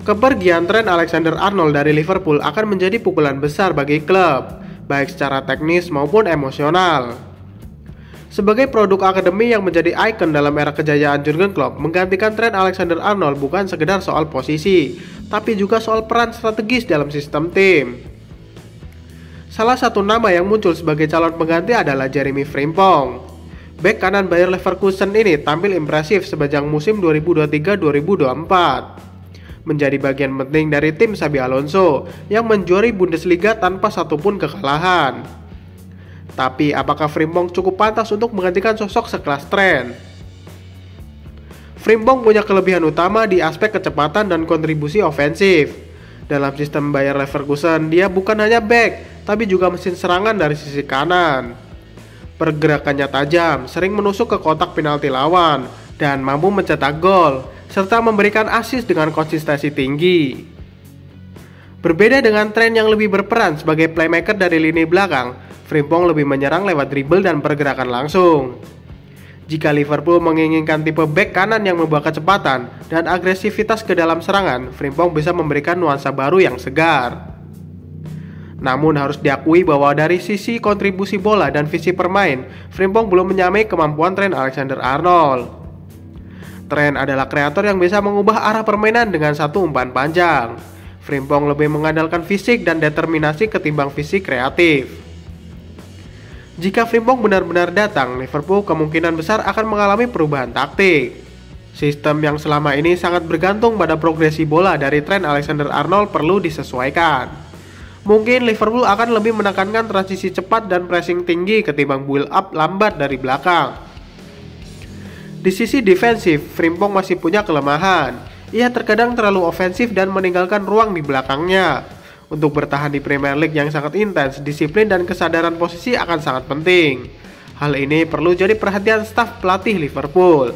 Kepergian Trent Alexander-Arnold dari Liverpool akan menjadi pukulan besar bagi klub, baik secara teknis maupun emosional. Sebagai produk akademi yang menjadi ikon dalam era kejayaan Jurgen Klopp, menggantikan Trent Alexander-Arnold bukan sekedar soal posisi, tapi juga soal peran strategis dalam sistem tim. Salah satu nama yang muncul sebagai calon pengganti adalah Jeremy Frimpong. Bek kanan Bayer Leverkusen ini tampil impresif sepanjang musim 2023-2024. Menjadi bagian penting dari tim Xabi Alonso yang menjuari Bundesliga tanpa satupun kekalahan. Tapi apakah Frimpong cukup pantas untuk menggantikan sosok sekelas Trent? Frimpong punya kelebihan utama di aspek kecepatan dan kontribusi ofensif. Dalam sistem Bayer Leverkusen, dia bukan hanya bek, tapi juga mesin serangan dari sisi kanan. Pergerakannya tajam, sering menusuk ke kotak penalti lawan, dan mampu mencetak gol, serta memberikan assist dengan konsistensi tinggi. Berbeda dengan Trent yang lebih berperan sebagai playmaker dari lini belakang, Frimpong lebih menyerang lewat dribble dan pergerakan langsung. Jika Liverpool menginginkan tipe bek kanan yang membawa kecepatan dan agresivitas ke dalam serangan, Frimpong bisa memberikan nuansa baru yang segar. Namun harus diakui bahwa dari sisi kontribusi bola dan visi permain, Frimpong belum menyamai kemampuan Trent Alexander-Arnold. Trent adalah kreator yang bisa mengubah arah permainan dengan satu umpan panjang. Frimpong lebih mengandalkan fisik dan determinasi ketimbang fisik kreatif. Jika Frimpong benar-benar datang, Liverpool kemungkinan besar akan mengalami perubahan taktik. Sistem yang selama ini sangat bergantung pada progresi bola dari Trent Alexander-Arnold perlu disesuaikan. Mungkin Liverpool akan lebih menekankan transisi cepat dan pressing tinggi ketimbang build up lambat dari belakang. Di sisi defensif, Frimpong masih punya kelemahan. Ia terkadang terlalu ofensif dan meninggalkan ruang di belakangnya. Untuk bertahan di Premier League yang sangat intens, disiplin dan kesadaran posisi akan sangat penting. Hal ini perlu jadi perhatian staf pelatih Liverpool.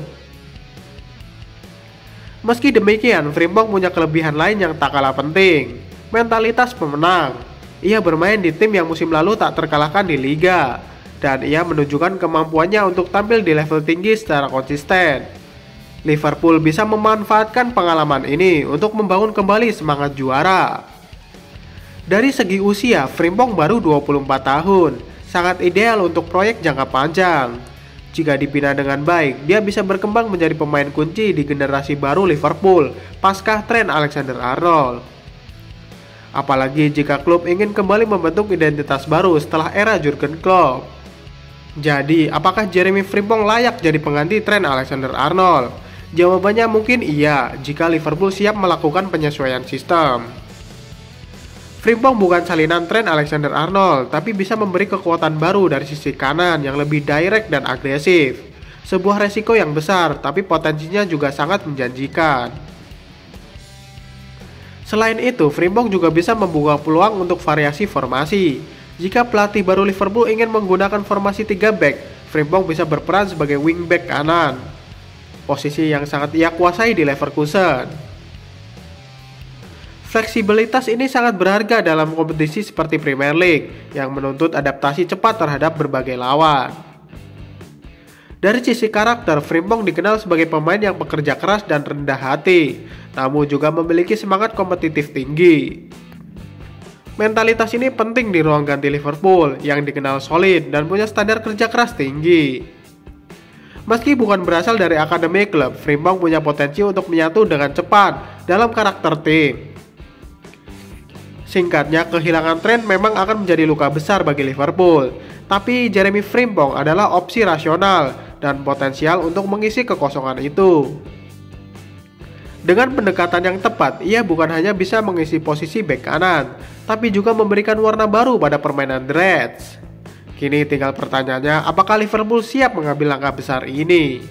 Meski demikian, Frimpong punya kelebihan lain yang tak kalah penting. Mentalitas pemenang. Ia bermain di tim yang musim lalu tak terkalahkan di Liga. Dan ia menunjukkan kemampuannya untuk tampil di level tinggi secara konsisten. Liverpool bisa memanfaatkan pengalaman ini untuk membangun kembali semangat juara. Dari segi usia, Frimpong baru 24 tahun, sangat ideal untuk proyek jangka panjang. Jika dibina dengan baik, dia bisa berkembang menjadi pemain kunci di generasi baru Liverpool pasca Trent Alexander-Arnold. Apalagi jika klub ingin kembali membentuk identitas baru setelah era Jurgen Klopp. Jadi, apakah Jeremy Frimpong layak jadi pengganti Trent Alexander-Arnold? Jawabannya mungkin iya, jika Liverpool siap melakukan penyesuaian sistem. Frimpong bukan salinan Trent Alexander-Arnold, tapi bisa memberi kekuatan baru dari sisi kanan yang lebih direct dan agresif. Sebuah resiko yang besar, tapi potensinya juga sangat menjanjikan. Selain itu, Frimpong juga bisa membuka peluang untuk variasi formasi. Jika pelatih baru Liverpool ingin menggunakan formasi 3 back, Frimpong bisa berperan sebagai wingback kanan, posisi yang sangat ia kuasai di Leverkusen. Fleksibilitas ini sangat berharga dalam kompetisi seperti Premier League yang menuntut adaptasi cepat terhadap berbagai lawan. Dari sisi karakter, Frimpong dikenal sebagai pemain yang pekerja keras dan rendah hati, namun juga memiliki semangat kompetitif tinggi. Mentalitas ini penting di ruang ganti Liverpool yang dikenal solid dan punya standar kerja keras tinggi. Meski bukan berasal dari akademi klub, Frimpong punya potensi untuk menyatu dengan cepat dalam karakter tim. Singkatnya, kehilangan Trent memang akan menjadi luka besar bagi Liverpool, tapi Jeremy Frimpong adalah opsi rasional dan potensial untuk mengisi kekosongan itu. Dengan pendekatan yang tepat, ia bukan hanya bisa mengisi posisi bek kanan, tapi juga memberikan warna baru pada permainan The Reds. Kini tinggal pertanyaannya, apakah Liverpool siap mengambil langkah besar ini?